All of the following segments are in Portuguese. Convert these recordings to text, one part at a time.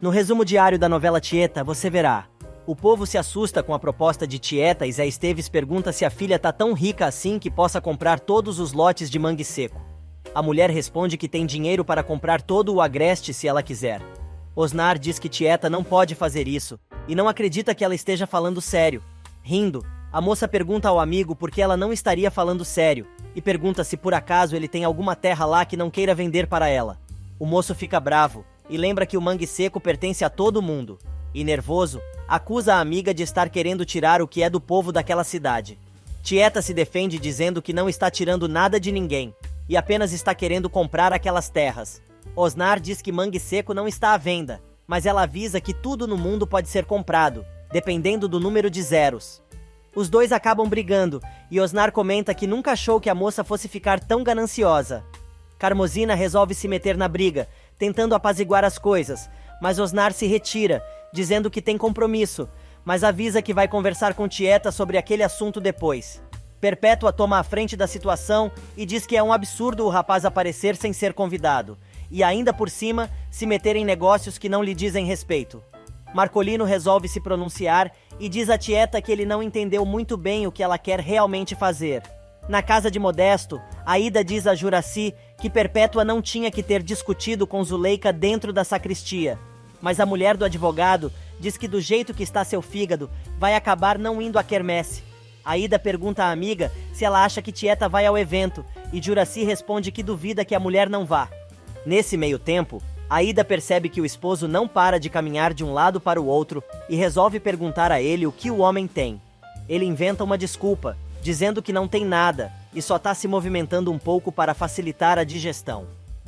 No resumo diário da novela Tieta, você verá. O povo se assusta com a proposta de Tieta e Zé Esteves pergunta se a filha tá tão rica assim que possa comprar todos os lotes de mangue seco. A mulher responde que tem dinheiro para comprar todo o agreste se ela quiser. Osnar diz que Tieta não pode fazer isso, e não acredita que ela esteja falando sério. Rindo, a moça pergunta ao amigo por que ela não estaria falando sério, e pergunta se por acaso ele tem alguma terra lá que não queira vender para ela. O moço fica bravo, e lembra que o mangue seco pertence a todo mundo, e nervoso, acusa a amiga de estar querendo tirar o que é do povo daquela cidade. Tieta se defende dizendo que não está tirando nada de ninguém, e apenas está querendo comprar aquelas terras. Osnar diz que mangue seco não está à venda, mas ela avisa que tudo no mundo pode ser comprado, dependendo do número de zeros. Os dois acabam brigando, e Osnar comenta que nunca achou que a moça fosse ficar tão gananciosa. Carmozina resolve se meter na briga, tentando apaziguar as coisas, mas Osnar se retira, dizendo que tem compromisso, mas avisa que vai conversar com Tieta sobre aquele assunto depois. Perpétua toma a frente da situação e diz que é um absurdo o rapaz aparecer sem ser convidado, e ainda por cima, se meter em negócios que não lhe dizem respeito. Marcolino resolve se pronunciar e diz a Tieta que ele não entendeu muito bem o que ela quer realmente fazer. Na casa de Modesto, Aida diz a Juraci que Perpétua não tinha que ter discutido com Zuleika dentro da sacristia, mas a mulher do advogado diz que do jeito que está seu fígado, vai acabar não indo à quermesse. Aida pergunta à amiga se ela acha que Tieta vai ao evento, e Juraci responde que duvida que a mulher não vá. Nesse meio tempo, Aida percebe que o esposo não para de caminhar de um lado para o outro e resolve perguntar a ele o que o homem tem. Ele inventa uma desculpa, dizendo que não tem nada e só está se movimentando um pouco para facilitar a digestão.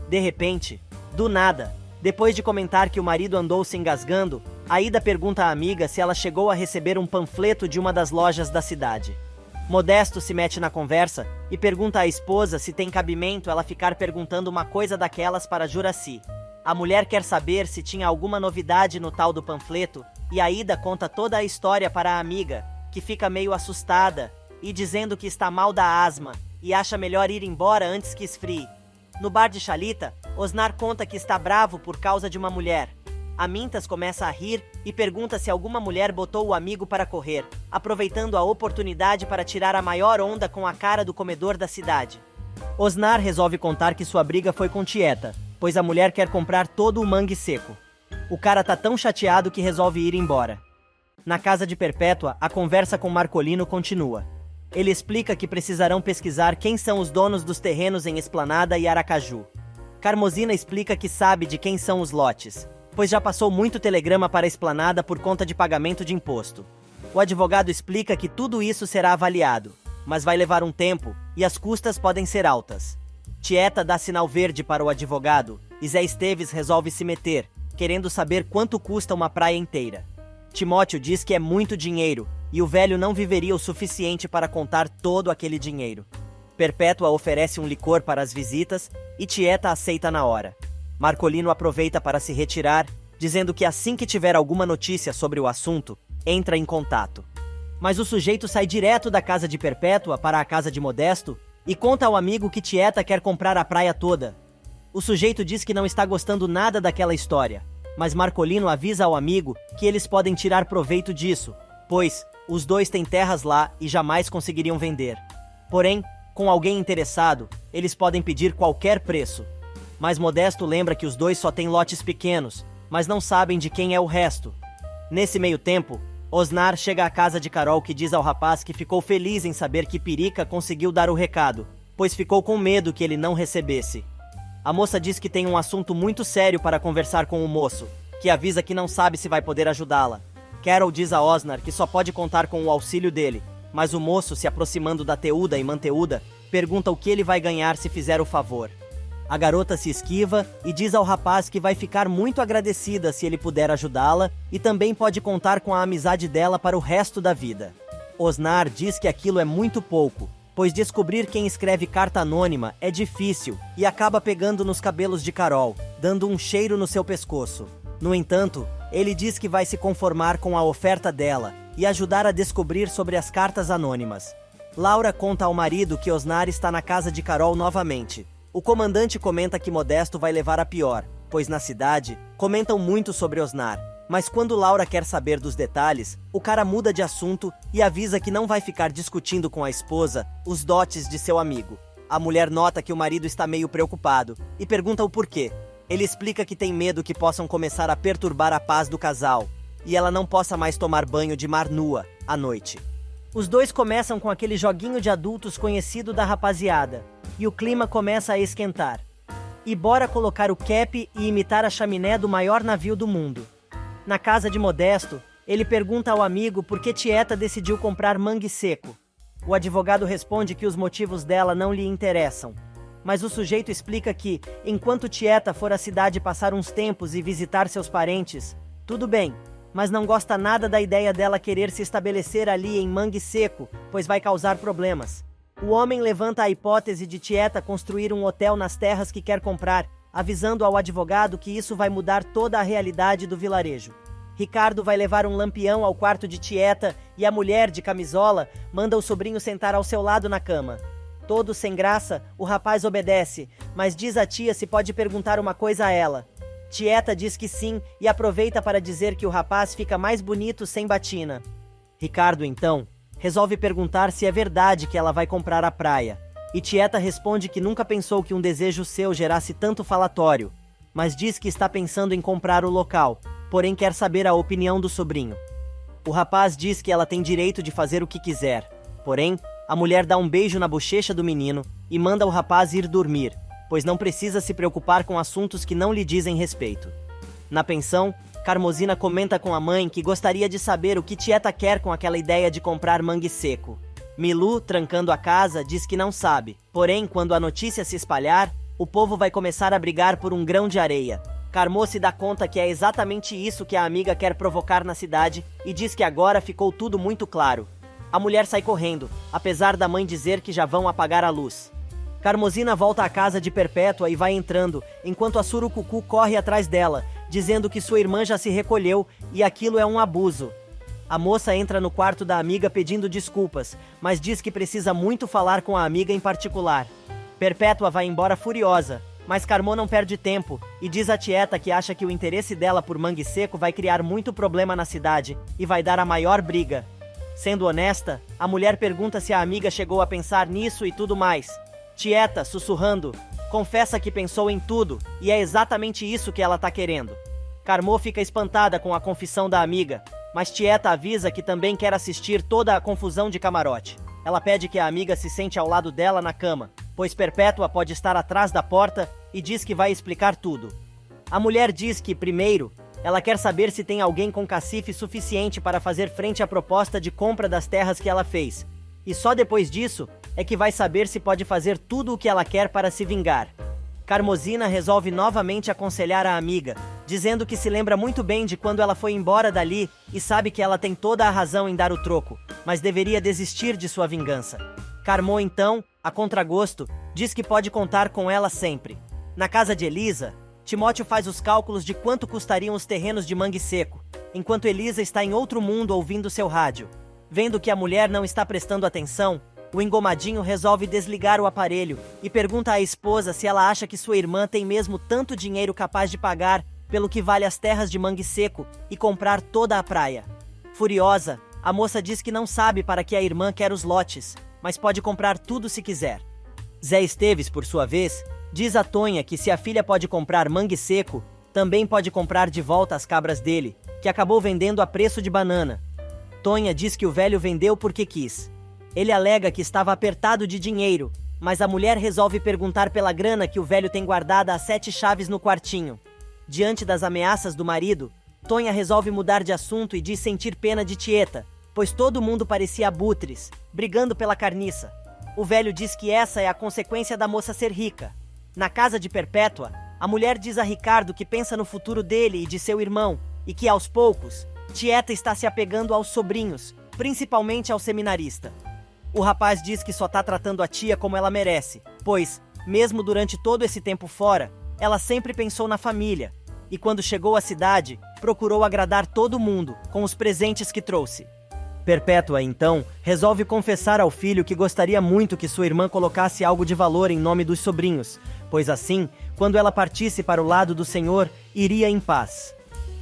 De repente, do nada, depois de comentar que o marido andou se engasgando, Aida pergunta à amiga se ela chegou a receber um panfleto de uma das lojas da cidade. Modesto se mete na conversa e pergunta à esposa se tem cabimento ela ficar perguntando uma coisa daquelas para Juraci. A mulher quer saber se tinha alguma novidade no tal do panfleto e Aida conta toda a história para a amiga, que fica meio assustada e dizendo que está mal da asma e acha melhor ir embora antes que esfrie. No bar de Chalita, Osnar conta que está bravo por causa de uma mulher. Amintas começa a rir e pergunta se alguma mulher botou o amigo para correr, aproveitando a oportunidade para tirar a maior onda com a cara do comedor da cidade. Osnar resolve contar que sua briga foi com Tieta, pois a mulher quer comprar todo o mangue seco. O cara tá tão chateado que resolve ir embora. Na casa de Perpétua, a conversa com Marcolino continua. Ele explica que precisarão pesquisar quem são os donos dos terrenos em Esplanada e Aracaju. Carmozina explica que sabe de quem são os lotes, pois já passou muito telegrama para a Esplanada por conta de pagamento de imposto. O advogado explica que tudo isso será avaliado, mas vai levar um tempo e as custas podem ser altas. Tieta dá sinal verde para o advogado e Zé Esteves resolve se meter, querendo saber quanto custa uma praia inteira. Timóteo diz que é muito dinheiro e o velho não viveria o suficiente para contar todo aquele dinheiro. Perpétua oferece um licor para as visitas e Tieta aceita na hora. Marcolino aproveita para se retirar, dizendo que assim que tiver alguma notícia sobre o assunto, entra em contato. Mas o sujeito sai direto da casa de Perpétua para a casa de Modesto e conta ao amigo que Tieta quer comprar a praia toda. O sujeito diz que não está gostando nada daquela história, mas Marcolino avisa ao amigo que eles podem tirar proveito disso, pois os dois têm terras lá e jamais conseguiriam vender. Porém, com alguém interessado, eles podem pedir qualquer preço. Mas Modesto lembra que os dois só têm lotes pequenos, mas não sabem de quem é o resto. Nesse meio tempo, Osnar chega à casa de Carol, que diz ao rapaz que ficou feliz em saber que Pirica conseguiu dar o recado, pois ficou com medo que ele não recebesse. A moça diz que tem um assunto muito sério para conversar com o moço, que avisa que não sabe se vai poder ajudá-la. Carol diz a Osnar que só pode contar com o auxílio dele, mas o moço, se aproximando da Teuda e Manteuda, pergunta o que ele vai ganhar se fizer o favor. A garota se esquiva e diz ao rapaz que vai ficar muito agradecida se ele puder ajudá-la e também pode contar com a amizade dela para o resto da vida. Osnar diz que aquilo é muito pouco, pois descobrir quem escreve carta anônima é difícil e acaba pegando nos cabelos de Carol, dando um cheiro no seu pescoço. No entanto, ele diz que vai se conformar com a oferta dela e ajudar a descobrir sobre as cartas anônimas. Laura conta ao marido que Osnar está na casa de Carol novamente. O comandante comenta que Modesto vai levar a pior, pois na cidade comentam muito sobre Osnar. Mas quando Laura quer saber dos detalhes, o cara muda de assunto e avisa que não vai ficar discutindo com a esposa os dotes de seu amigo. A mulher nota que o marido está meio preocupado e pergunta o porquê. Ele explica que tem medo que possam começar a perturbar a paz do casal e ela não possa mais tomar banho de mar nua à noite. Os dois começam com aquele joguinho de adultos conhecido da rapaziada e o clima começa a esquentar. E bora colocar o cap e imitar a chaminé do maior navio do mundo. Na casa de Modesto, ele pergunta ao amigo por que Tieta decidiu comprar mangue seco. O advogado responde que os motivos dela não lhe interessam. Mas o sujeito explica que, enquanto Tieta for à cidade passar uns tempos e visitar seus parentes, tudo bem, mas não gosta nada da ideia dela querer se estabelecer ali em Mangue Seco, pois vai causar problemas. O homem levanta a hipótese de Tieta construir um hotel nas terras que quer comprar, avisando ao advogado que isso vai mudar toda a realidade do vilarejo. Ricardo vai levar um lampião ao quarto de Tieta e a mulher, de camisola, manda o sobrinho sentar ao seu lado na cama. Todo sem graça, o rapaz obedece, mas diz à tia se pode perguntar uma coisa a ela. Tieta diz que sim e aproveita para dizer que o rapaz fica mais bonito sem batina. Ricardo, então, resolve perguntar se é verdade que ela vai comprar a praia. E Tieta responde que nunca pensou que um desejo seu gerasse tanto falatório, mas diz que está pensando em comprar o local, porém quer saber a opinião do sobrinho. O rapaz diz que ela tem direito de fazer o que quiser, porém, a mulher dá um beijo na bochecha do menino e manda o rapaz ir dormir, pois não precisa se preocupar com assuntos que não lhe dizem respeito. Na pensão, Carmozina comenta com a mãe que gostaria de saber o que Tieta quer com aquela ideia de comprar mangue seco. Milu, trancando a casa, diz que não sabe. Porém, quando a notícia se espalhar, o povo vai começar a brigar por um grão de areia. Carmo se dá conta que é exatamente isso que a amiga quer provocar na cidade e diz que agora ficou tudo muito claro. A mulher sai correndo, apesar da mãe dizer que já vão apagar a luz. Carmozina volta à casa de Perpétua e vai entrando, enquanto a Surucucu corre atrás dela, dizendo que sua irmã já se recolheu e aquilo é um abuso. A moça entra no quarto da amiga pedindo desculpas, mas diz que precisa muito falar com a amiga em particular. Perpétua vai embora furiosa, mas Carmo não perde tempo e diz a Tieta que acha que o interesse dela por mangue seco vai criar muito problema na cidade e vai dar a maior briga. Sendo honesta, a mulher pergunta se a amiga chegou a pensar nisso e tudo mais. Tieta, sussurrando, confessa que pensou em tudo e é exatamente isso que ela tá querendo. Carmo fica espantada com a confissão da amiga, mas Tieta avisa que também quer assistir toda a confusão de camarote. Ela pede que a amiga se sente ao lado dela na cama, pois Perpétua pode estar atrás da porta e diz que vai explicar tudo. A mulher diz que, primeiro, ela quer saber se tem alguém com cacife suficiente para fazer frente à proposta de compra das terras que ela fez, e só depois disso é que vai saber se pode fazer tudo o que ela quer para se vingar. Carmozina resolve novamente aconselhar a amiga, dizendo que se lembra muito bem de quando ela foi embora dali e sabe que ela tem toda a razão em dar o troco, mas deveria desistir de sua vingança. Carmo, então, a contragosto, diz que pode contar com ela sempre. Na casa de Elisa, Timóteo faz os cálculos de quanto custariam os terrenos de mangue seco, enquanto Elisa está em outro mundo ouvindo seu rádio. Vendo que a mulher não está prestando atenção, o engomadinho resolve desligar o aparelho e pergunta à esposa se ela acha que sua irmã tem mesmo tanto dinheiro capaz de pagar pelo que vale as terras de mangue seco e comprar toda a praia. Furiosa, a moça diz que não sabe para que a irmã quer os lotes, mas pode comprar tudo se quiser. Zé Esteves, por sua vez, diz a Tonha que se a filha pode comprar mangue seco, também pode comprar de volta as cabras dele, que acabou vendendo a preço de banana. Tonha diz que o velho vendeu porque quis. Ele alega que estava apertado de dinheiro, mas a mulher resolve perguntar pela grana que o velho tem guardada as 7 chaves no quartinho. Diante das ameaças do marido, Tonha resolve mudar de assunto e diz sentir pena de Tieta, pois todo mundo parecia abutres, brigando pela carniça. O velho diz que essa é a consequência da moça ser rica. Na casa de Perpétua, a mulher diz a Ricardo que pensa no futuro dele e de seu irmão, e que aos poucos, Tieta está se apegando aos sobrinhos, principalmente ao seminarista. O rapaz diz que só tá tratando a tia como ela merece, pois, mesmo durante todo esse tempo fora, ela sempre pensou na família, e quando chegou à cidade, procurou agradar todo mundo com os presentes que trouxe. Perpétua, então, resolve confessar ao filho que gostaria muito que sua irmã colocasse algo de valor em nome dos sobrinhos, pois assim, quando ela partisse para o lado do Senhor, iria em paz.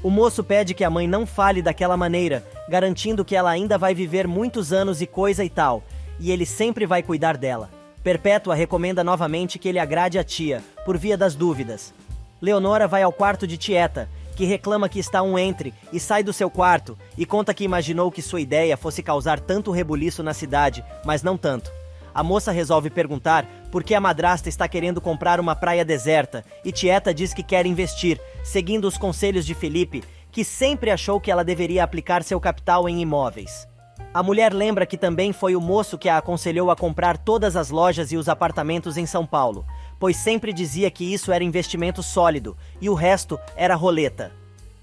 O moço pede que a mãe não fale daquela maneira, garantindo que ela ainda vai viver muitos anos e coisa e tal, e ele sempre vai cuidar dela. Perpétua recomenda novamente que ele agrade a tia, por via das dúvidas. Leonora vai ao quarto de Tieta, que reclama que está um entre, e sai do seu quarto, e conta que imaginou que sua ideia fosse causar tanto rebuliço na cidade, mas não tanto. A moça resolve perguntar por que a madrasta está querendo comprar uma praia deserta, e Tieta diz que quer investir, seguindo os conselhos de Felipe, que sempre achou que ela deveria aplicar seu capital em imóveis. A mulher lembra que também foi o moço que a aconselhou a comprar todas as lojas e os apartamentos em São Paulo, pois sempre dizia que isso era investimento sólido, e o resto era roleta.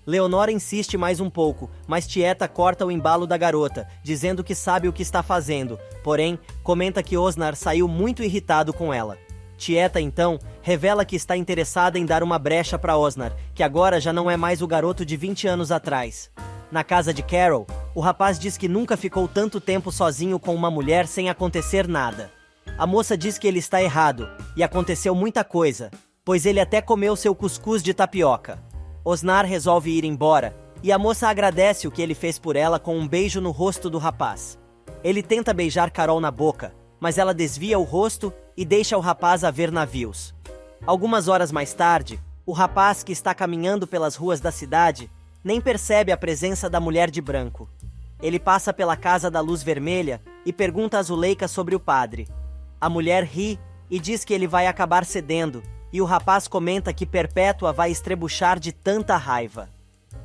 Leonora insiste mais um pouco, mas Tieta corta o embalo da garota, dizendo que sabe o que está fazendo, porém, comenta que Osnar saiu muito irritado com ela. Tieta, então, revela que está interessada em dar uma brecha para Osnar, que agora já não é mais o garoto de 20 anos atrás. Na casa de Carol, o rapaz diz que nunca ficou tanto tempo sozinho com uma mulher sem acontecer nada. A moça diz que ele está errado, e aconteceu muita coisa, pois ele até comeu seu cuscuz de tapioca. Osnar resolve ir embora, e a moça agradece o que ele fez por ela com um beijo no rosto do rapaz. Ele tenta beijar Carol na boca, mas ela desvia o rosto e deixa o rapaz a ver navios. Algumas horas mais tarde, o rapaz que está caminhando pelas ruas da cidade nem percebe a presença da mulher de branco. Ele passa pela casa da luz vermelha e pergunta a Zuleika sobre o padre. A mulher ri e diz que ele vai acabar cedendo, e o rapaz comenta que Perpétua vai estrebuchar de tanta raiva.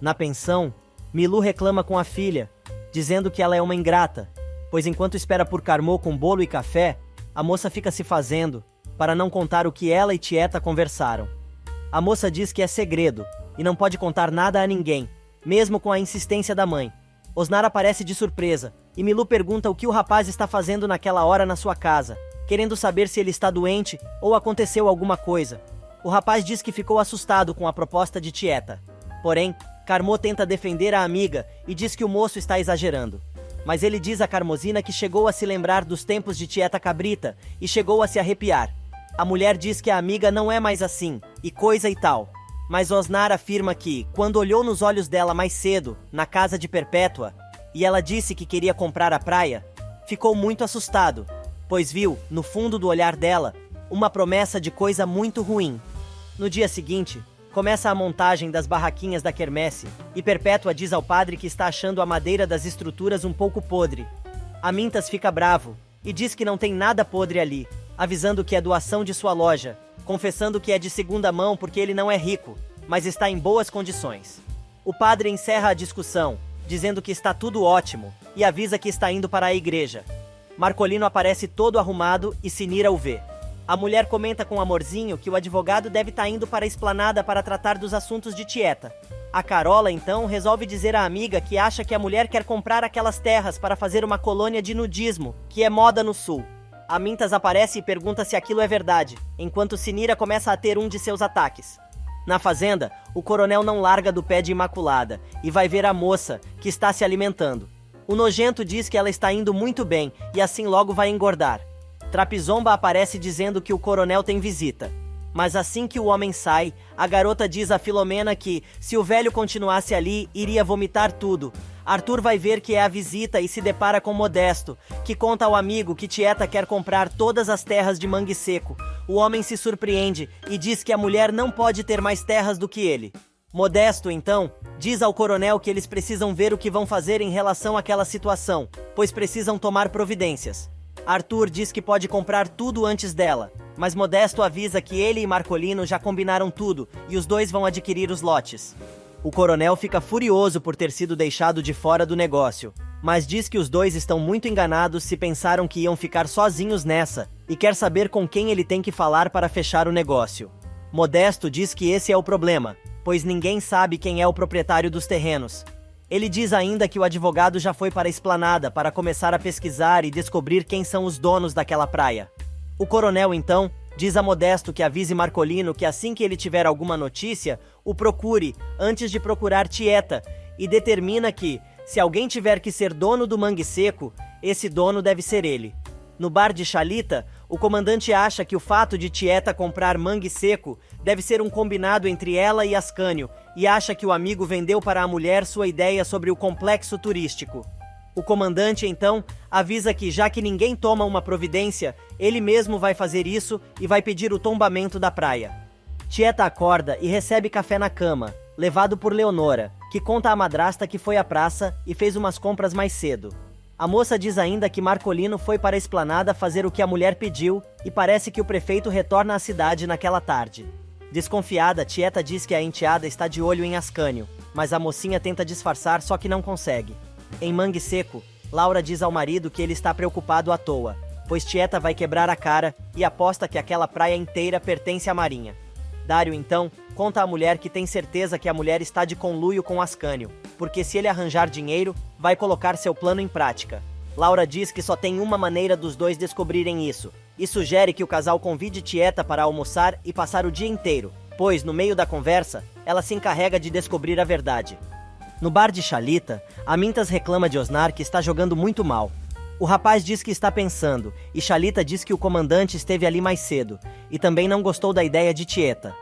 Na pensão, Milu reclama com a filha, dizendo que ela é uma ingrata, pois enquanto espera por Carmô com bolo e café, a moça fica se fazendo, para não contar o que ela e Tieta conversaram. A moça diz que é segredo, e não pode contar nada a ninguém, mesmo com a insistência da mãe. Osnar aparece de surpresa, e Milu pergunta o que o rapaz está fazendo naquela hora na sua casa, querendo saber se ele está doente ou aconteceu alguma coisa. O rapaz diz que ficou assustado com a proposta de Tieta. Porém, Carmô tenta defender a amiga e diz que o moço está exagerando. Mas ele diz a Carmozina que chegou a se lembrar dos tempos de Tieta Cabrita e chegou a se arrepiar. A mulher diz que a amiga não é mais assim, e coisa e tal. Mas Osnar afirma que, quando olhou nos olhos dela mais cedo, na casa de Perpétua, e ela disse que queria comprar a praia, ficou muito assustado, pois viu, no fundo do olhar dela, uma promessa de coisa muito ruim. No dia seguinte, começa a montagem das barraquinhas da quermesse, e Perpétua diz ao padre que está achando a madeira das estruturas um pouco podre. Amintas fica bravo, e diz que não tem nada podre ali, avisando que é doação de sua loja, confessando que é de segunda mão porque ele não é rico, mas está em boas condições. O padre encerra a discussão, dizendo que está tudo ótimo, e avisa que está indo para a igreja. Marcolino aparece todo arrumado e Sinira o vê. A mulher comenta com amorzinho que o advogado deve estar indo para a esplanada para tratar dos assuntos de Tieta. A Carola, então, resolve dizer à amiga que acha que a mulher quer comprar aquelas terras para fazer uma colônia de nudismo, que é moda no sul. Amintas aparece e pergunta se aquilo é verdade, enquanto Sinira começa a ter um de seus ataques. Na fazenda, o coronel não larga do pé de Imaculada e vai ver a moça, que está se alimentando. O nojento diz que ela está indo muito bem e assim logo vai engordar. Trapizomba aparece dizendo que o coronel tem visita. Mas assim que o homem sai, a garota diz a Filomena que, se o velho continuasse ali, iria vomitar tudo. Arthur vai ver que é a visita e se depara com Modesto, que conta ao amigo que Tieta quer comprar todas as terras de Mangue Seco. O homem se surpreende e diz que a mulher não pode ter mais terras do que ele. Modesto, então, diz ao coronel que eles precisam ver o que vão fazer em relação àquela situação, pois precisam tomar providências. Arthur diz que pode comprar tudo antes dela, mas Modesto avisa que ele e Marcolino já combinaram tudo e os dois vão adquirir os lotes. O coronel fica furioso por ter sido deixado de fora do negócio, mas diz que os dois estão muito enganados se pensaram que iam ficar sozinhos nessa e quer saber com quem ele tem que falar para fechar o negócio. Modesto diz que esse é o problema, pois ninguém sabe quem é o proprietário dos terrenos. Ele diz ainda que o advogado já foi para a esplanada para começar a pesquisar e descobrir quem são os donos daquela praia. O coronel, então, diz a Modesto que avise Marcolino que assim que ele tiver alguma notícia, o procure antes de procurar Tieta e determina que, se alguém tiver que ser dono do Mangue Seco, esse dono deve ser ele. No bar de Chalita, O comandante acha que o fato de Tieta comprar mangue seco deve ser um combinado entre ela e Ascânio, e acha que o amigo vendeu para a mulher sua ideia sobre o complexo turístico. O comandante, então, avisa que, já que ninguém toma uma providência, ele mesmo vai fazer isso e vai pedir o tombamento da praia. Tieta acorda e recebe café na cama, levado por Leonora, que conta à madrasta que foi à praça e fez umas compras mais cedo. A moça diz ainda que Marcolino foi para a esplanada fazer o que a mulher pediu e parece que o prefeito retorna à cidade naquela tarde. Desconfiada, Tieta diz que a enteada está de olho em Ascânio, mas a mocinha tenta disfarçar, só que não consegue. Em Mangue Seco, Laura diz ao marido que ele está preocupado à toa, pois Tieta vai quebrar a cara e aposta que aquela praia inteira pertence à Marinha. Dário, então, conta à mulher que tem certeza que a mulher está de conluio com Ascânio, porque se ele arranjar dinheiro, vai colocar seu plano em prática. Laura diz que só tem uma maneira dos dois descobrirem isso, e sugere que o casal convide Tieta para almoçar e passar o dia inteiro, pois, no meio da conversa, ela se encarrega de descobrir a verdade. No bar de Chalita, Amintas reclama de Osnar que está jogando muito mal. O rapaz diz que está pensando, e Chalita diz que o comandante esteve ali mais cedo, e também não gostou da ideia de Tieta.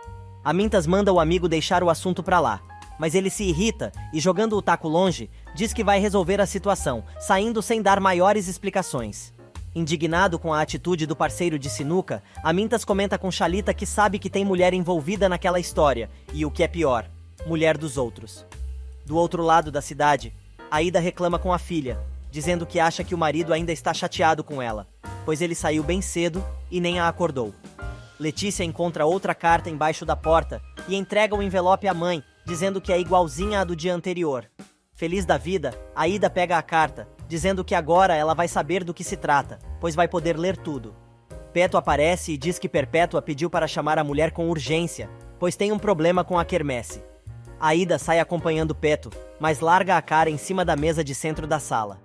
Amintas manda o amigo deixar o assunto pra lá, mas ele se irrita e, jogando o taco longe, diz que vai resolver a situação, saindo sem dar maiores explicações. Indignado com a atitude do parceiro de sinuca, Amintas comenta com Chalita que sabe que tem mulher envolvida naquela história, e o que é pior, mulher dos outros. Do outro lado da cidade, Aida reclama com a filha, dizendo que acha que o marido ainda está chateado com ela, pois ele saiu bem cedo e nem a acordou. Letícia encontra outra carta embaixo da porta e entrega o envelope à mãe, dizendo que é igualzinha à do dia anterior. Feliz da vida, Aida pega a carta, dizendo que agora ela vai saber do que se trata, pois vai poder ler tudo. Peto aparece e diz que Perpétua pediu para chamar a mulher com urgência, pois tem um problema com a quermesse. Aida sai acompanhando Peto, mas larga a cara em cima da mesa de centro da sala.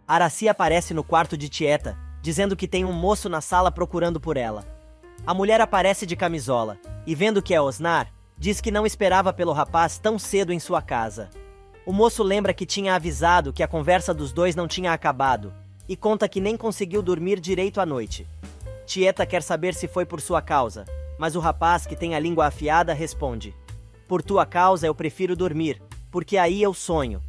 Araci aparece no quarto de Tieta, dizendo que tem um moço na sala procurando por ela. A mulher aparece de camisola, e vendo que é Osnar, diz que não esperava pelo rapaz tão cedo em sua casa. O moço lembra que tinha avisado que a conversa dos dois não tinha acabado, e conta que nem conseguiu dormir direito à noite. Tieta quer saber se foi por sua causa, mas o rapaz, que tem a língua afiada, responde: "Por tua causa eu prefiro dormir, porque aí eu sonho."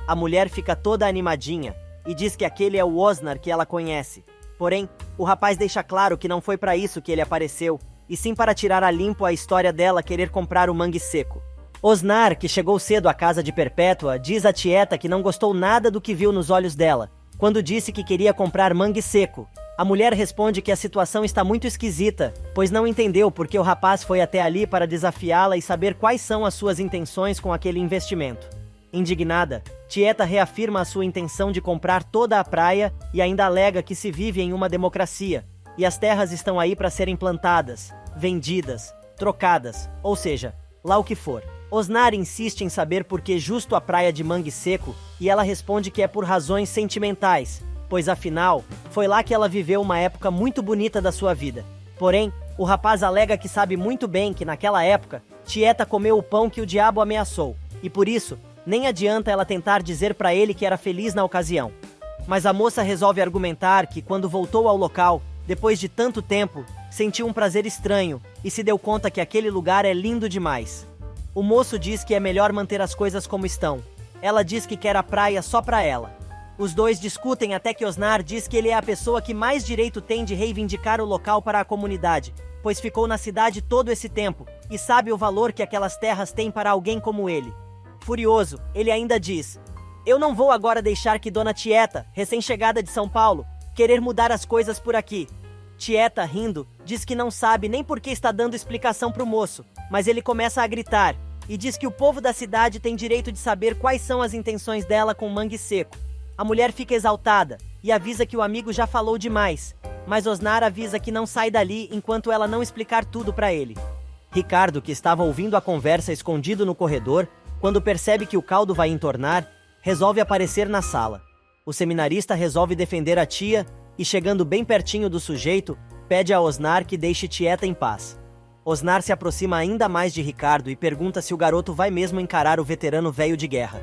A mulher fica toda animadinha, e diz que aquele é o Osnar que ela conhece. Porém, o rapaz deixa claro que não foi para isso que ele apareceu, e sim para tirar a limpo a história dela querer comprar o mangue seco. Osnar, que chegou cedo à casa de Perpétua, diz a Tieta que não gostou nada do que viu nos olhos dela, quando disse que queria comprar mangue seco. A mulher responde que a situação está muito esquisita, pois não entendeu por que o rapaz foi até ali para desafiá-la e saber quais são as suas intenções com aquele investimento. Indignada, Tieta reafirma a sua intenção de comprar toda a praia e ainda alega que se vive em uma democracia, e as terras estão aí para serem plantadas, vendidas, trocadas, ou seja, lá o que for. Osnar insiste em saber por que justo a praia de Mangue Seco, e ela responde que é por razões sentimentais, pois afinal, foi lá que ela viveu uma época muito bonita da sua vida. Porém, o rapaz alega que sabe muito bem que naquela época, Tieta comeu o pão que o diabo ameaçou, e por isso, nem adianta ela tentar dizer para ele que era feliz na ocasião. Mas a moça resolve argumentar que quando voltou ao local, depois de tanto tempo, sentiu um prazer estranho e se deu conta que aquele lugar é lindo demais. O moço diz que é melhor manter as coisas como estão. Ela diz que quer a praia só para ela. Os dois discutem até que Osnar diz que ele é a pessoa que mais direito tem de reivindicar o local para a comunidade, pois ficou na cidade todo esse tempo e sabe o valor que aquelas terras têm para alguém como ele. Furioso, ele ainda diz: "Eu não vou agora deixar que Dona Tieta, recém-chegada de São Paulo, querer mudar as coisas por aqui." Tieta, rindo, diz que não sabe nem por que está dando explicação pro moço, mas ele começa a gritar e diz que o povo da cidade tem direito de saber quais são as intenções dela com Mangue Seco. A mulher fica exaltada e avisa que o amigo já falou demais, mas Osnar avisa que não sai dali enquanto ela não explicar tudo para ele. Ricardo, que estava ouvindo a conversa escondido no corredor, quando percebe que o caldo vai entornar, resolve aparecer na sala. O seminarista resolve defender a tia e, chegando bem pertinho do sujeito, pede a Osnar que deixe Tieta em paz. Osnar se aproxima ainda mais de Ricardo e pergunta se o garoto vai mesmo encarar o veterano velho de guerra.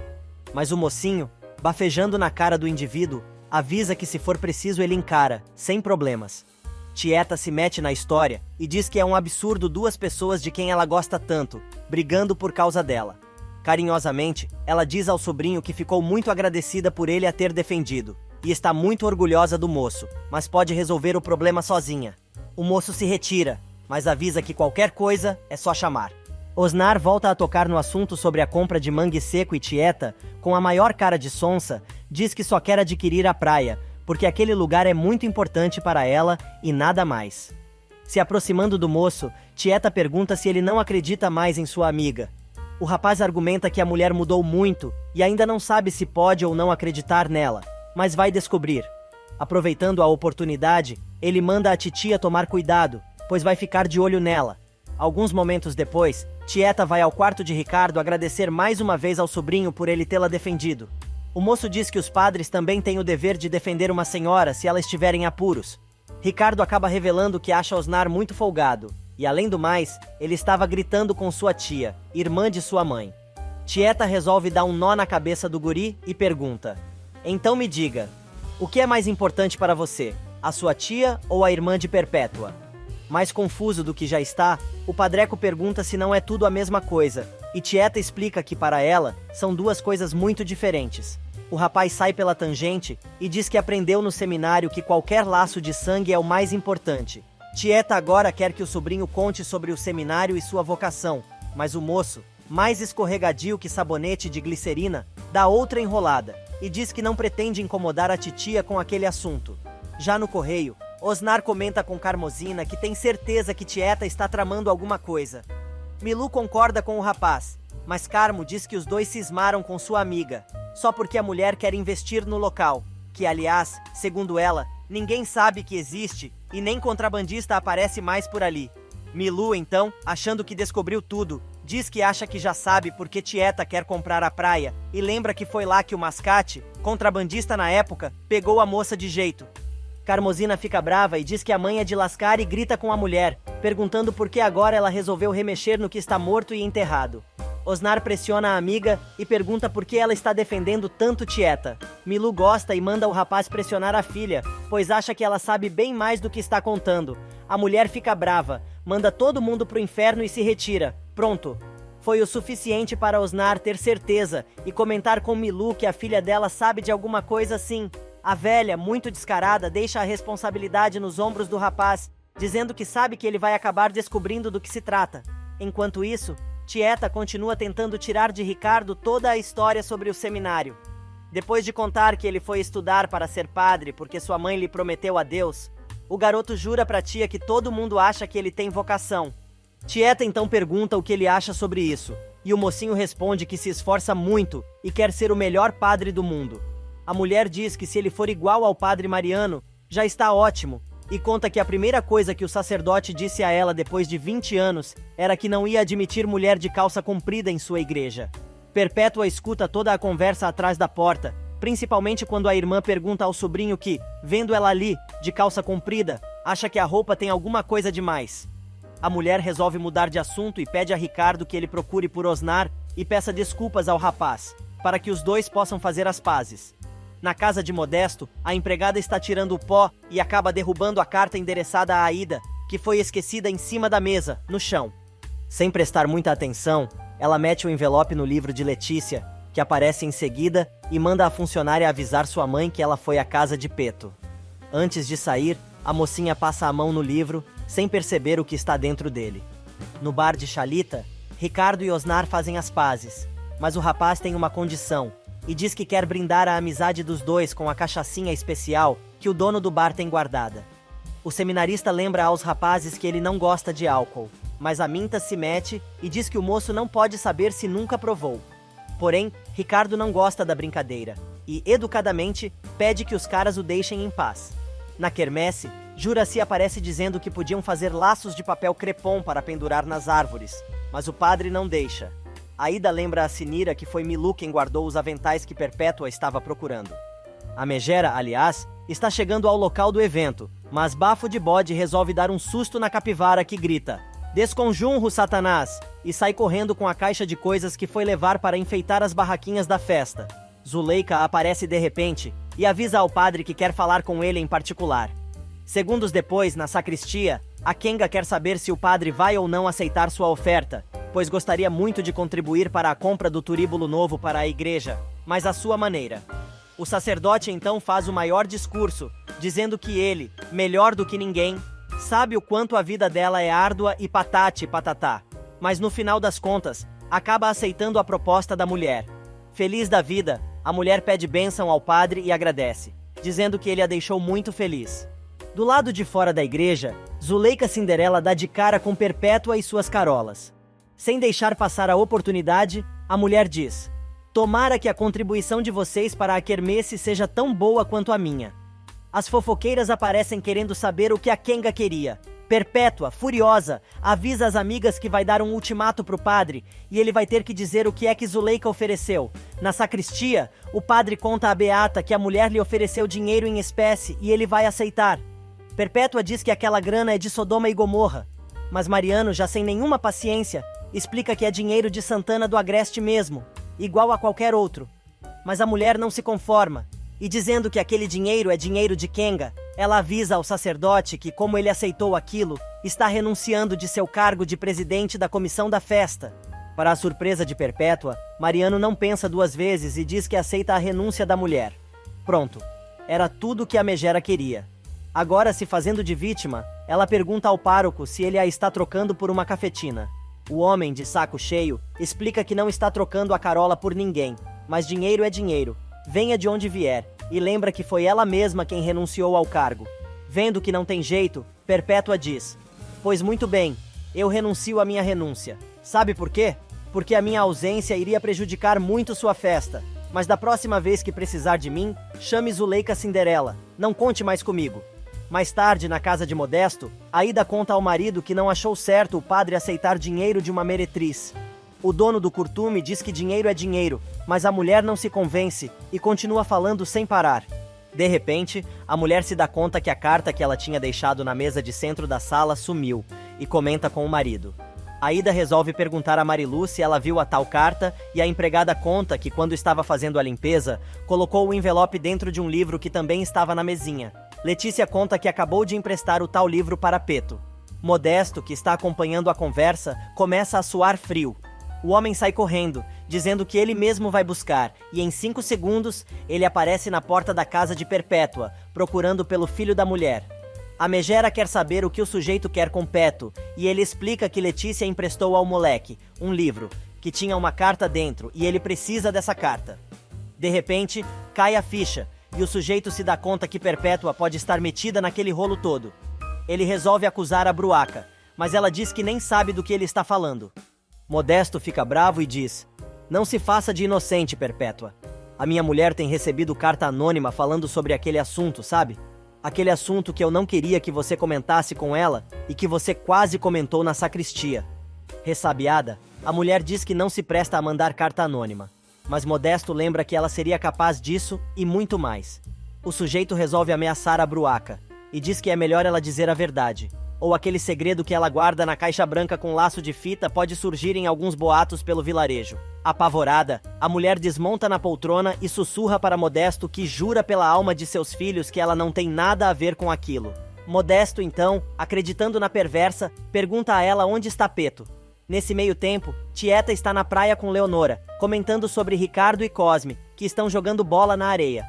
Mas o mocinho, bafejando na cara do indivíduo, avisa que se for preciso ele encara, sem problemas. Tieta se mete na história e diz que é um absurdo duas pessoas de quem ela gosta tanto, brigando por causa dela. Carinhosamente, ela diz ao sobrinho que ficou muito agradecida por ele a ter defendido, e está muito orgulhosa do moço, mas pode resolver o problema sozinha. O moço se retira, mas avisa que qualquer coisa é só chamar. Osnar volta a tocar no assunto sobre a compra de mangue seco e Tieta, com a maior cara de sonsa, diz que só quer adquirir a praia, porque aquele lugar é muito importante para ela e nada mais. Se aproximando do moço, Tieta pergunta se ele não acredita mais em sua amiga. O rapaz argumenta que a mulher mudou muito e ainda não sabe se pode ou não acreditar nela, mas vai descobrir. Aproveitando a oportunidade, ele manda a titia tomar cuidado, pois vai ficar de olho nela. Alguns momentos depois, Tieta vai ao quarto de Ricardo agradecer mais uma vez ao sobrinho por ele tê-la defendido. O moço diz que os padres também têm o dever de defender uma senhora se ela estiver em apuros. Ricardo acaba revelando que acha Osnar muito folgado, e além do mais, ele estava gritando com sua tia, irmã de sua mãe. Tieta resolve dar um nó na cabeça do guri e pergunta: "Então me diga, o que é mais importante para você, a sua tia ou a irmã de Perpétua?" Mais confuso do que já está, o padreco pergunta se não é tudo a mesma coisa, e Tieta explica que para ela, são duas coisas muito diferentes. O rapaz sai pela tangente e diz que aprendeu no seminário que qualquer laço de sangue é o mais importante. Tieta agora quer que o sobrinho conte sobre o seminário e sua vocação, mas o moço, mais escorregadio que sabonete de glicerina, dá outra enrolada, e diz que não pretende incomodar a titia com aquele assunto. Já no correio, Osnar comenta com Carmosina que tem certeza que Tieta está tramando alguma coisa. Milu concorda com o rapaz, mas Carmo diz que os dois cismaram com sua amiga, só porque a mulher quer investir no local, que aliás, segundo ela, ninguém sabe que existe e nem contrabandista aparece mais por ali. Milu, então, achando que descobriu tudo, diz que acha que já sabe porque Tieta quer comprar a praia e lembra que foi lá que o Mascate, contrabandista na época, pegou a moça de jeito. Carmosina fica brava e diz que a mãe é de lascar e grita com a mulher, perguntando por que agora ela resolveu remexer no que está morto e enterrado. Osnar pressiona a amiga e pergunta por que ela está defendendo tanto Tieta. Milu gosta e manda o rapaz pressionar a filha, pois acha que ela sabe bem mais do que está contando. A mulher fica brava, manda todo mundo pro inferno e se retira. Pronto. Foi o suficiente para Osnar ter certeza e comentar com Milu que a filha dela sabe de alguma coisa sim. A velha, muito descarada, deixa a responsabilidade nos ombros do rapaz, dizendo que sabe que ele vai acabar descobrindo do que se trata. Enquanto isso, Tieta continua tentando tirar de Ricardo toda a história sobre o seminário. Depois de contar que ele foi estudar para ser padre porque sua mãe lhe prometeu a Deus, o garoto jura pra tia que todo mundo acha que ele tem vocação. Tieta então pergunta o que ele acha sobre isso, e o mocinho responde que se esforça muito e quer ser o melhor padre do mundo. A mulher diz que se ele for igual ao padre Mariano, já está ótimo, e conta que a primeira coisa que o sacerdote disse a ela depois de 20 anos era que não ia admitir mulher de calça comprida em sua igreja. Perpétua escuta toda a conversa atrás da porta, principalmente quando a irmã pergunta ao sobrinho que, vendo ela ali, de calça comprida, acha que a roupa tem alguma coisa demais. A mulher resolve mudar de assunto e pede a Ricardo que ele procure por Osnar e peça desculpas ao rapaz, para que os dois possam fazer as pazes. Na casa de Modesto, a empregada está tirando o pó e acaba derrubando a carta endereçada a Aida, que foi esquecida em cima da mesa, no chão. Sem prestar muita atenção, ela mete o envelope no livro de Letícia, que aparece em seguida, e manda a funcionária avisar sua mãe que ela foi à casa de Peto. Antes de sair, a mocinha passa a mão no livro, sem perceber o que está dentro dele. No bar de Chalita, Ricardo e Osnar fazem as pazes, mas o rapaz tem uma condição, e diz que quer brindar a amizade dos dois com a cachaçinha especial que o dono do bar tem guardada. O seminarista lembra aos rapazes que ele não gosta de álcool, mas a Minta se mete e diz que o moço não pode saber se nunca provou. Porém, Ricardo não gosta da brincadeira e, educadamente, pede que os caras o deixem em paz. Na quermesse, Juraci aparece dizendo que podiam fazer laços de papel crepom para pendurar nas árvores, mas o padre não deixa. Aida lembra a Sinira que foi Milu quem guardou os aventais que Perpétua estava procurando. A Megera, aliás, está chegando ao local do evento, mas Bafo de Bode resolve dar um susto na capivara que grita: "Desconjunro, Satanás!" e sai correndo com a caixa de coisas que foi levar para enfeitar as barraquinhas da festa. Zuleika aparece de repente e avisa ao padre que quer falar com ele em particular. Segundos depois, na sacristia, a Kenga quer saber se o padre vai ou não aceitar sua oferta, pois gostaria muito de contribuir para a compra do turíbulo novo para a igreja, mas à sua maneira. O sacerdote então faz o maior discurso, dizendo que ele, melhor do que ninguém, sabe o quanto a vida dela é árdua e patatá, mas no final das contas, acaba aceitando a proposta da mulher. Feliz da vida, a mulher pede bênção ao padre e agradece, dizendo que ele a deixou muito feliz. Do lado de fora da igreja, Zuleika Cinderela dá de cara com Perpétua e suas carolas. Sem deixar passar a oportunidade, a mulher diz: "Tomara que a contribuição de vocês para a quermesse seja tão boa quanto a minha." As fofoqueiras aparecem querendo saber o que a Kenga queria. Perpétua, furiosa, avisa as amigas que vai dar um ultimato pro padre e ele vai ter que dizer o que é que Zuleika ofereceu. Na sacristia, o padre conta a Beata que a mulher lhe ofereceu dinheiro em espécie e ele vai aceitar. Perpétua diz que aquela grana é de Sodoma e Gomorra, mas Mariano, já sem nenhuma paciência, explica que é dinheiro de Santana do Agreste mesmo, igual a qualquer outro. Mas a mulher não se conforma, e dizendo que aquele dinheiro é dinheiro de Kenga, ela avisa ao sacerdote que, como ele aceitou aquilo, está renunciando de seu cargo de presidente da comissão da festa. Para a surpresa de Perpétua, Mariano não pensa duas vezes e diz que aceita a renúncia da mulher. Pronto, era tudo o que a megera queria. Agora, se fazendo de vítima, ela pergunta ao pároco se ele a está trocando por uma cafetina. O homem, de saco cheio, explica que não está trocando a Carola por ninguém, mas dinheiro é dinheiro, venha de onde vier, e lembra que foi ela mesma quem renunciou ao cargo. Vendo que não tem jeito, Perpétua diz: "Pois muito bem, eu renuncio à minha renúncia. Sabe por quê? Porque a minha ausência iria prejudicar muito sua festa. Mas da próxima vez que precisar de mim, chame Zuleika Cinderela, não conte mais comigo." Mais tarde, na casa de Modesto, Aida conta ao marido que não achou certo o padre aceitar dinheiro de uma meretriz. O dono do curtume diz que dinheiro é dinheiro, mas a mulher não se convence e continua falando sem parar. De repente, a mulher se dá conta que a carta que ela tinha deixado na mesa de centro da sala sumiu e comenta com o marido. Aida resolve perguntar a Marilu se ela viu a tal carta e a empregada conta que, quando estava fazendo a limpeza, colocou o envelope dentro de um livro que também estava na mesinha. Letícia conta que acabou de emprestar o tal livro para Peto. Modesto, que está acompanhando a conversa, começa a suar frio. O homem sai correndo, dizendo que ele mesmo vai buscar, e em 5 segundos, ele aparece na porta da casa de Perpétua, procurando pelo filho da mulher. A megera quer saber o que o sujeito quer com Peto, e ele explica que Letícia emprestou ao moleque um livro, que tinha uma carta dentro, e ele precisa dessa carta. De repente, cai a ficha, e o sujeito se dá conta que Perpétua pode estar metida naquele rolo todo. Ele resolve acusar a Bruaca, mas ela diz que nem sabe do que ele está falando. Modesto fica bravo e diz: "Não se faça de inocente, Perpétua. A minha mulher tem recebido carta anônima falando sobre aquele assunto, sabe? Aquele assunto que eu não queria que você comentasse com ela e que você quase comentou na sacristia." Ressabiada, a mulher diz que não se presta a mandar carta anônima, mas Modesto lembra que ela seria capaz disso e muito mais. O sujeito resolve ameaçar a Bruaca e diz que é melhor ela dizer a verdade, ou aquele segredo que ela guarda na caixa branca com laço de fita pode surgir em alguns boatos pelo vilarejo. Apavorada, a mulher desmonta na poltrona e sussurra para Modesto que jura pela alma de seus filhos que ela não tem nada a ver com aquilo. Modesto, então, acreditando na perversa, pergunta a ela onde está Peto. Nesse meio tempo, Tieta está na praia com Leonora, comentando sobre Ricardo e Cosme, que estão jogando bola na areia.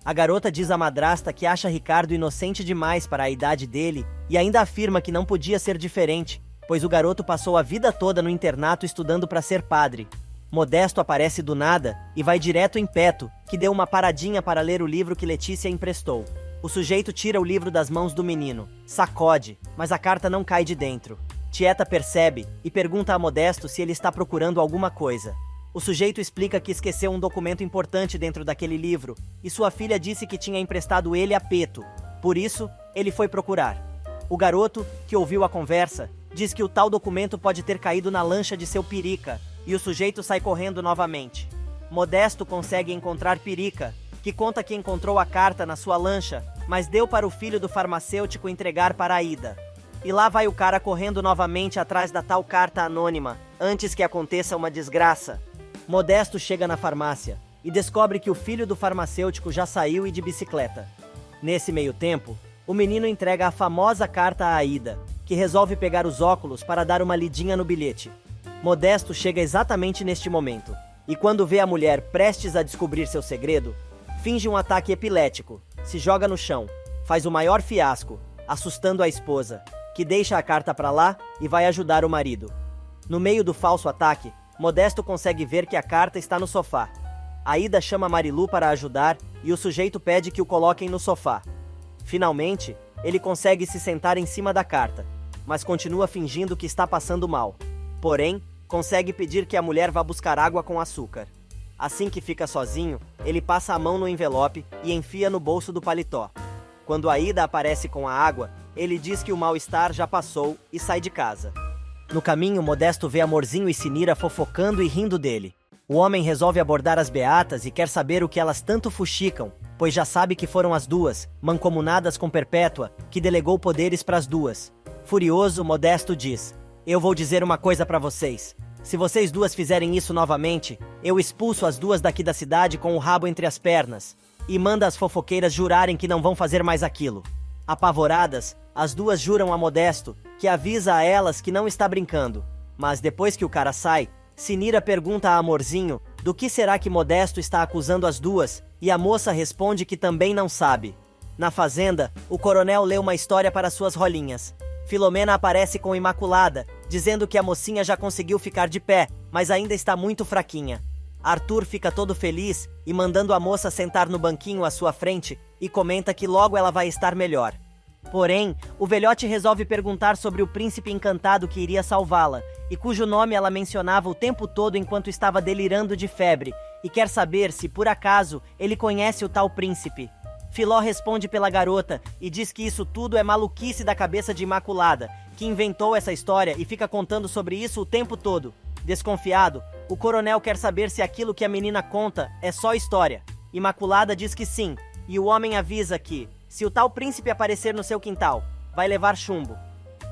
A garota diz à madrasta que acha Ricardo inocente demais para a idade dele e ainda afirma que não podia ser diferente, pois o garoto passou a vida toda no internato estudando para ser padre. Modesto aparece do nada e vai direto em Peto, que deu uma paradinha para ler o livro que Letícia emprestou. O sujeito tira o livro das mãos do menino, sacode, mas a carta não cai de dentro. Tieta percebe e pergunta a Modesto se ele está procurando alguma coisa. O sujeito explica que esqueceu um documento importante dentro daquele livro e sua filha disse que tinha emprestado ele a Peto. Por isso, ele foi procurar. O garoto, que ouviu a conversa, diz que o tal documento pode ter caído na lancha de seu Pirica e o sujeito sai correndo novamente. Modesto consegue encontrar Pirica, que conta que encontrou a carta na sua lancha, mas deu para o filho do farmacêutico entregar para Aida. E lá vai o cara correndo novamente atrás da tal carta anônima, antes que aconteça uma desgraça. Modesto chega na farmácia e descobre que o filho do farmacêutico já saiu e de bicicleta. Nesse meio tempo, O menino entrega a famosa carta a Aida, que resolve pegar os óculos para dar uma lidinha no bilhete. Modesto chega exatamente neste momento, e quando vê a mulher prestes a descobrir seu segredo, finge um ataque epilético, se joga no chão, faz o maior fiasco, assustando a esposa, que deixa a carta para lá e vai ajudar o marido. No meio do falso ataque, Modesto consegue ver que a carta está no sofá. Aida chama Marilu para ajudar e o sujeito pede que o coloquem no sofá. Finalmente, ele consegue se sentar em cima da carta, mas continua fingindo que está passando mal. Porém, consegue pedir que a mulher vá buscar água com açúcar. Assim que fica sozinho, ele passa a mão no envelope e enfia no bolso do paletó. Quando Aida aparece com a água, ele diz que o mal-estar já passou e sai de casa. No caminho, Modesto vê Amorzinho e Sinira fofocando e rindo dele. O homem resolve abordar as beatas e quer saber o que elas tanto fuxicam, pois já sabe que foram as duas, mancomunadas com Perpétua, que delegou poderes para as duas. Furioso, Modesto diz: "Eu vou dizer uma coisa para vocês. Se vocês duas fizerem isso novamente, eu expulso as duas daqui da cidade com o rabo entre as pernas." E manda as fofoqueiras jurarem que não vão fazer mais aquilo. Apavoradas, as duas juram a Modesto, que avisa a elas que não está brincando. Mas depois que o cara sai, Sinira pergunta a Amorzinho do que será que Modesto está acusando as duas, e a moça responde que também não sabe. Na fazenda, o coronel lê uma história para suas rolinhas. Filomena aparece com Imaculada, dizendo que a mocinha já conseguiu ficar de pé, mas ainda está muito fraquinha. Arthur fica todo feliz e mandando a moça sentar no banquinho à sua frente e comenta que logo ela vai estar melhor. Porém, o velhote resolve perguntar sobre o príncipe encantado que iria salvá-la, e cujo nome ela mencionava o tempo todo enquanto estava delirando de febre, e quer saber se, por acaso, ele conhece o tal príncipe. Filó responde pela garota e diz que isso tudo é maluquice da cabeça de Imaculada, que inventou essa história e fica contando sobre isso o tempo todo. Desconfiado, o coronel quer saber se aquilo que a menina conta é só história. Imaculada diz que sim, e o homem avisa que, se o tal príncipe aparecer no seu quintal, vai levar chumbo.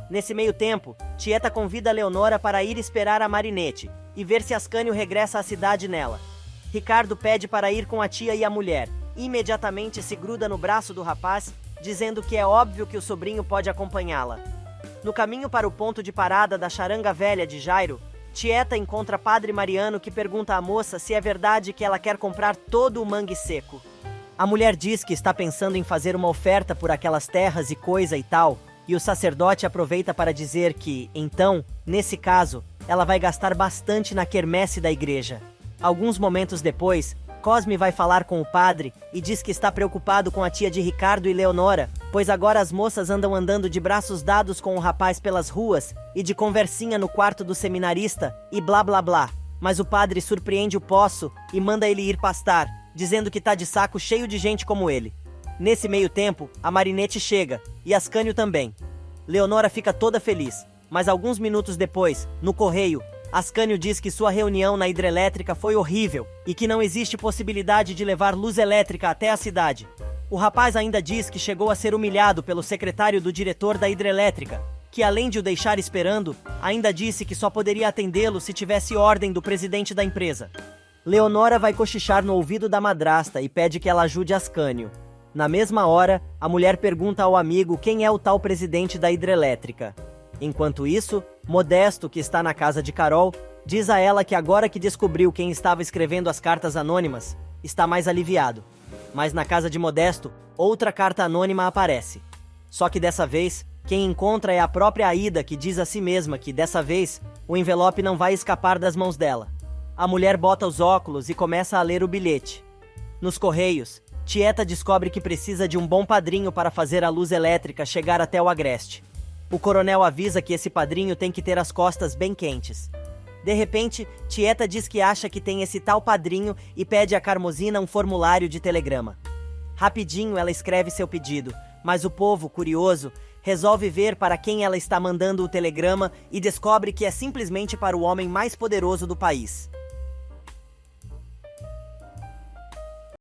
Nesse meio tempo, Tieta convida Leonora para ir esperar a Marinette e ver se Ascânio regressa à cidade nela. Ricardo pede para ir com a tia e a mulher. Imediatamente se gruda no braço do rapaz, dizendo que é óbvio que o sobrinho pode acompanhá-la. No caminho para o ponto de parada da charanga velha de Jairo, Tieta encontra Padre Mariano, que pergunta à moça se é verdade que ela quer comprar todo o mangue seco. A mulher diz que está pensando em fazer uma oferta por aquelas terras e coisa e tal, e o sacerdote aproveita para dizer que, então, nesse caso, ela vai gastar bastante na quermesse da igreja. Alguns momentos depois, Cosme vai falar com o padre e diz que está preocupado com a tia de Ricardo e Leonora, pois agora as moças andando de braços dados com o rapaz pelas ruas e de conversinha no quarto do seminarista e blá blá blá. Mas o padre surpreende o poço e manda ele ir pastar, dizendo que tá de saco cheio de gente como ele. Nesse meio tempo, a Marinette chega, e Ascânio também. Leonora fica toda feliz, mas alguns minutos depois, no correio, Ascânio diz que sua reunião na hidrelétrica foi horrível e que não existe possibilidade de levar luz elétrica até a cidade. O rapaz ainda diz que chegou a ser humilhado pelo secretário do diretor da hidrelétrica, que além de o deixar esperando, ainda disse que só poderia atendê-lo se tivesse ordem do presidente da empresa. Leonora vai cochichar no ouvido da madrasta e pede que ela ajude Ascânio. Na mesma hora, a mulher pergunta ao amigo quem é o tal presidente da hidrelétrica. Enquanto isso, Modesto, que está na casa de Carol, diz a ela que agora que descobriu quem estava escrevendo as cartas anônimas, está mais aliviado. Mas na casa de Modesto, outra carta anônima aparece. Só que dessa vez, quem encontra é a própria Aida, que diz a si mesma que, dessa vez, o envelope não vai escapar das mãos dela. A mulher bota os óculos e começa a ler o bilhete. Nos correios, Tieta descobre que precisa de um bom padrinho para fazer a luz elétrica chegar até o agreste. O coronel avisa que esse padrinho tem que ter as costas bem quentes. De repente, Tieta diz que acha que tem esse tal padrinho e pede a Carmosina um formulário de telegrama. Rapidinho ela escreve seu pedido, mas o povo, curioso, resolve ver para quem ela está mandando o telegrama e descobre que é simplesmente para o homem mais poderoso do país.